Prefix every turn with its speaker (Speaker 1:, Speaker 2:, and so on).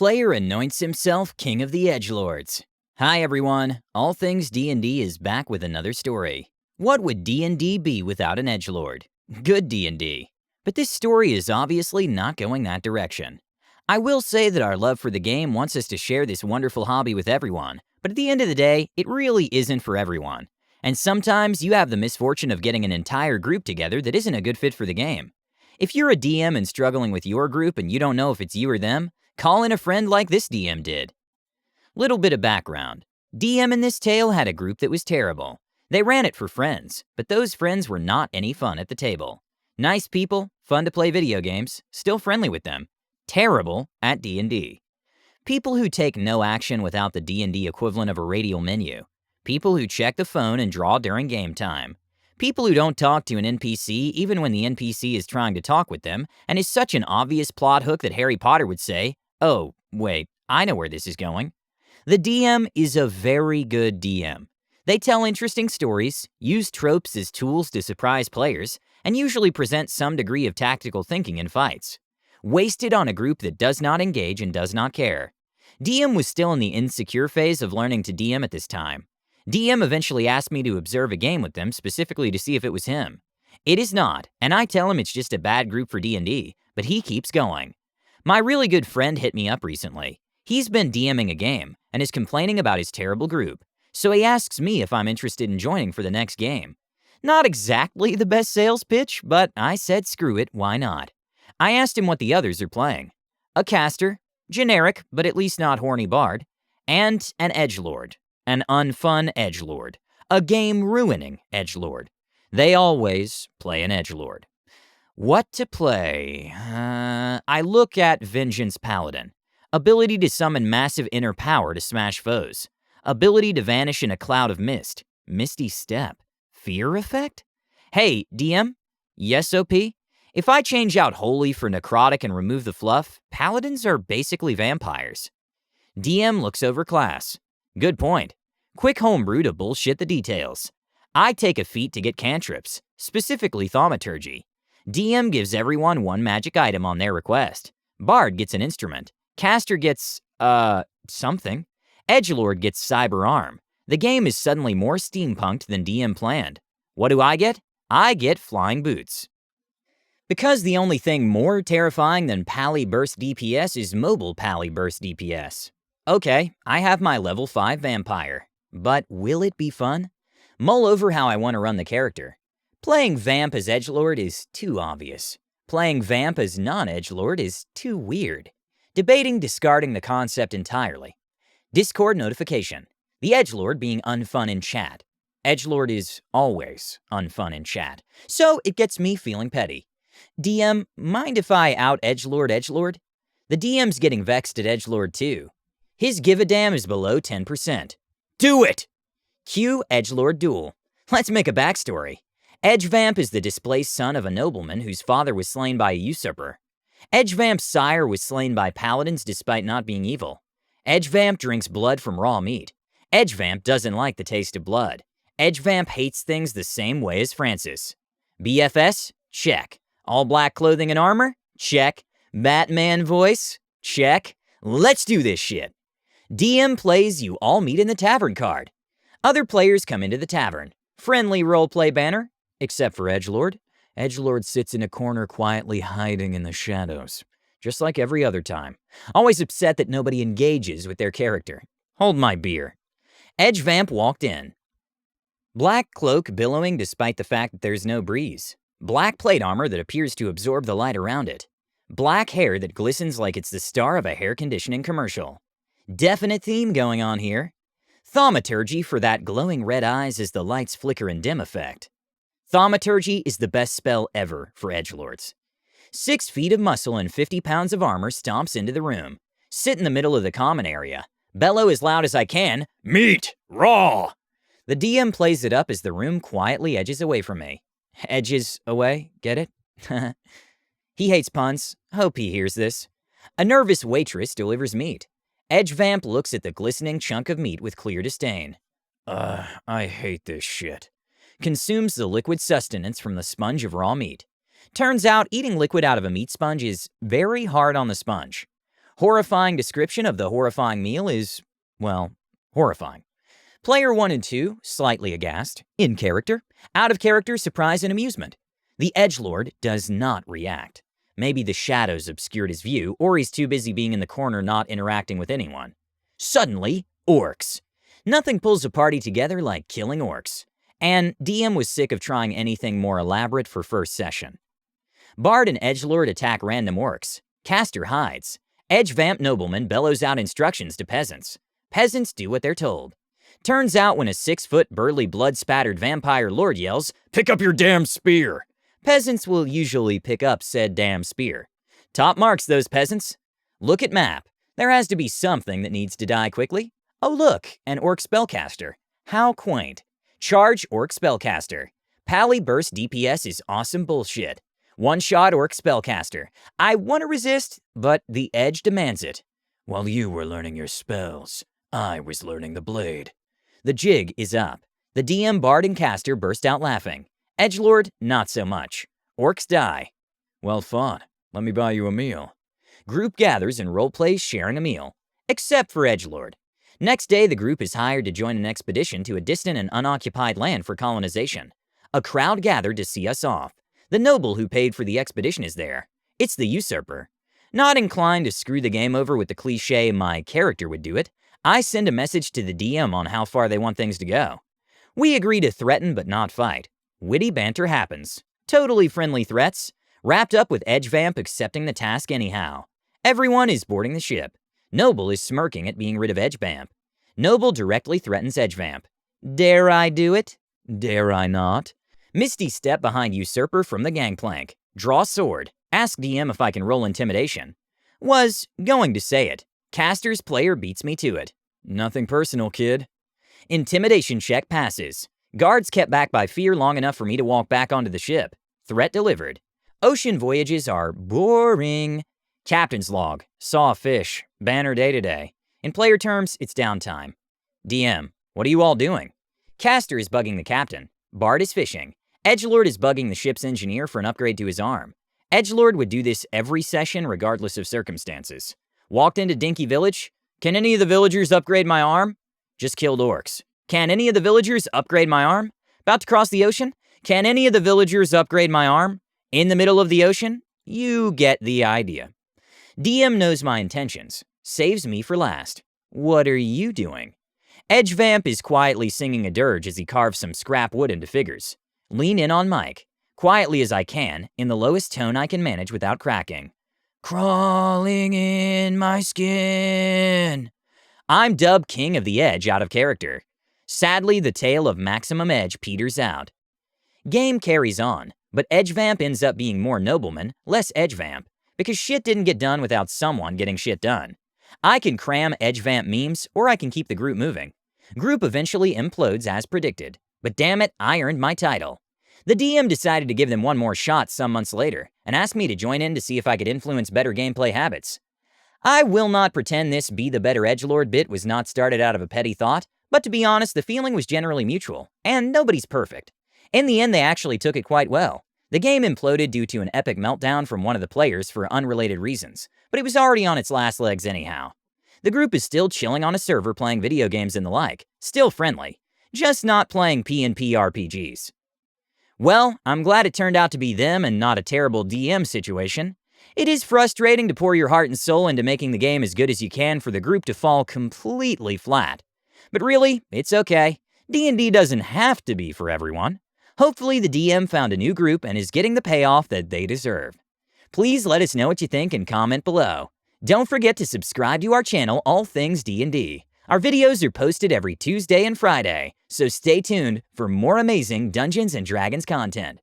Speaker 1: player anoints himself king of the Edgelords. Hi everyone, All Things D&D is back with another story. What would D&D be without an Edgelord? Good D&D. But this story is obviously not going that direction. I will say that our love for the game wants us to share this wonderful hobby with everyone, but at the end of the day, it really isn't for everyone. And sometimes you have the misfortune of getting an entire group together that isn't a good fit for the game. If you're a DM and struggling with your group and you don't know if it's you or them, call in a friend like this DM did. Little bit of background. DM in this tale had a group that was terrible. They ran it for friends, but those friends were not any fun at the table. Nice people, fun to play video games, still friendly with them. Terrible at D&D. People who take no action without the D&D equivalent of a radial menu. People who check the phone and draw during game time. People who don't talk to an NPC even when the NPC is trying to talk with them and is such an obvious plot hook that Harry Potter would say, "Oh, wait, I know where this is going." The DM is a very good DM. They tell interesting stories, use tropes as tools to surprise players, and usually present some degree of tactical thinking in fights. Wasted on a group that does not engage and does not care. DM was still in the insecure phase of learning to DM at this time. DM eventually asked me to observe a game with them specifically to see if it was him. It is not, and I tell him it's just a bad group for D&D, but he keeps going. My really good friend hit me up recently. He's been DMing a game and is complaining about his terrible group, so he asks me if I'm interested in joining for the next game. Not exactly the best sales pitch, but I said screw it, why not? I asked him what the others are playing. A caster, generic but at least not horny bard, and an edgelord, an unfun edgelord, a game-ruining edgelord. They always play an edgelord. What to play? I look at Vengeance Paladin. Ability to summon massive inner power to smash foes. Ability to vanish in a cloud of mist. Misty Step. Fear effect? Hey, DM? Yes, OP? If I change out Holy for Necrotic and remove the fluff, Paladins are basically vampires. DM looks over class. Good point. Quick homebrew to bullshit the details. I take a feat to get cantrips, specifically Thaumaturgy. DM gives everyone one magic item on their request. Bard gets an instrument. Caster gets, something. Edgelord gets Cyber Arm. The game is suddenly more steampunked than DM planned. What do I get? I get Flying Boots. Because the only thing more terrifying than Pally Burst DPS is mobile Pally Burst DPS. Okay, I have my level 5 vampire. But will it be fun? Mull over how I want to run the character. Playing Vamp as Edgelord is too obvious. Playing Vamp as non-Edgelord is too weird. Debating discarding the concept entirely. Discord notification. The Edgelord being unfun in chat. Edgelord is always unfun in chat, so it gets me feeling petty. DM, mind if I out-Edgelord? The DM's getting vexed at Edgelord too. His give a damn is below 10%. Do it! Cue Edgelord duel. Let's make a backstory. Edgevamp is the displaced son of a nobleman whose father was slain by a usurper. Edgevamp's sire was slain by paladins despite not being evil. Edgevamp drinks blood from raw meat. Edgevamp doesn't like the taste of blood. Edgevamp hates things the same way as Francis. BFS? Check. All black clothing and armor? Check. Batman voice? Check. Let's do this shit. DM plays you all meet in the tavern card. Other players come into the tavern. Friendly roleplay banner, except for Edgelord. Edgelord sits in a corner quietly hiding in the shadows, just like every other time. Always upset that nobody engages with their character. Hold my beer. Edgevamp walked in. Black cloak billowing despite the fact that there's no breeze. Black plate armor that appears to absorb the light around it. Black hair that glistens like it's the star of a hair conditioning commercial. Definite theme going on here. Thaumaturgy for that glowing red eyes as the lights flicker and dim effect. Thaumaturgy is the best spell ever for Edgelords. 6 feet of muscle and 50 pounds of armor stomps into the room. Sit in the middle of the common area. Bellow as loud as I can, "Meat! Raw!" The DM plays it up as the room quietly edges away from me. Edges away, get it? He hates puns. Hope he hears this. A nervous waitress delivers meat. Edgevamp looks at the glistening chunk of meat with clear disdain. I hate this shit. Consumes the liquid sustenance from the sponge of raw meat. Turns out eating liquid out of a meat sponge is very hard on the sponge. Horrifying description of the horrifying meal is, well, horrifying. Player 1 and 2, slightly aghast. In character. Out of character, surprise and amusement. The Edgelord does not react. Maybe the shadows obscured his view, or he's too busy being in the corner not interacting with anyone. Suddenly, orcs. Nothing pulls a party together like killing orcs. And DM was sick of trying anything more elaborate for first session. Bard and Edgelord attack random orcs. Caster hides. Edge Vamp Nobleman bellows out instructions to peasants. Peasants do what they're told. Turns out when a 6-foot burly blood-spattered vampire lord yells, "Pick up your damn spear!" peasants will usually pick up said damn spear. Top marks, those peasants. Look at map. There has to be something that needs to die quickly. Oh look, an orc spellcaster. How quaint. Charge orc spellcaster. Pally burst DPS is awesome bullshit. One-shot orc spellcaster. I want to resist, but the edge demands it. While you were learning your spells, I was learning the blade. The jig is up. The DM, Bard, and caster burst out laughing. Edgelord, not so much. Orcs die. Well fought. Let me buy you a meal. Group gathers and roleplays sharing a meal. Except for Edgelord. Next day, the group is hired to join an expedition to a distant and unoccupied land for colonization. A crowd gathered to see us off. The noble who paid for the expedition is there. It's the usurper. Not inclined to screw the game over with the cliche my character would do it, I send a message to the DM on how far they want things to go. We agree to threaten but not fight. Witty banter happens. Totally friendly threats. Wrapped up with Edge Vamp accepting the task anyhow. Everyone is boarding the ship. Noble is smirking at being rid of Edge Vamp. Noble directly threatens Edge Vamp. Dare I do it? Dare I not? Misty step behind usurper from the gangplank. Draw sword. Ask DM if I can roll intimidation. Was going to say it. Caster's player beats me to it. Nothing personal, kid. Intimidation check passes. Guards kept back by fear long enough for me to walk back onto the ship. Threat delivered. Ocean voyages are boring. Captain's log. Saw a fish. Banner day to day. In player terms, it's downtime. DM, what are you all doing? Caster is bugging the captain. Bard is fishing. Edgelord is bugging the ship's engineer for an upgrade to his arm. Edgelord would do this every session regardless of circumstances. Walked into Dinky Village. Can any of the villagers upgrade my arm? Just killed orcs. Can any of the villagers upgrade my arm? About to cross the ocean? Can any of the villagers upgrade my arm? In the middle of the ocean? You get the idea. DM knows my intentions. Saves me for last. What are you doing? Edge Vamp is quietly singing a dirge as he carves some scrap wood into figures. Lean in on mic. Quietly as I can, in the lowest tone I can manage without cracking. Crawling in my skin. I'm dubbed King of the Edge out of character. Sadly, the tale of Maximum Edge peters out. Game carries on, but Edge Vamp ends up being more Nobleman, less Edge Vamp, because shit didn't get done without someone getting shit done. I can cram Edge Vamp memes, or I can keep the group moving. Group eventually implodes as predicted, but damn it, I earned my title. The DM decided to give them one more shot some months later, and asked me to join in to see if I could influence better gameplay habits. I will not pretend this be the better edgelord bit was not started out of a petty thought, but to be honest, the feeling was generally mutual, and nobody's perfect. In the end, they actually took it quite well. The game imploded due to an epic meltdown from one of the players for unrelated reasons, but it was already on its last legs anyhow. The group is still chilling on a server playing video games and the like, still friendly, just not playing PnP RPGs. Well, I'm glad it turned out to be them and not a terrible DM situation. It is frustrating to pour your heart and soul into making the game as good as you can for the group to fall completely flat. But really, it's okay. D&D doesn't have to be for everyone. Hopefully the DM found a new group and is getting the payoff that they deserve. Please let us know what you think and comment below. Don't forget to subscribe to our channel, All Things D&D. Our videos are posted every Tuesday and Friday, so stay tuned for more amazing Dungeons & Dragons content.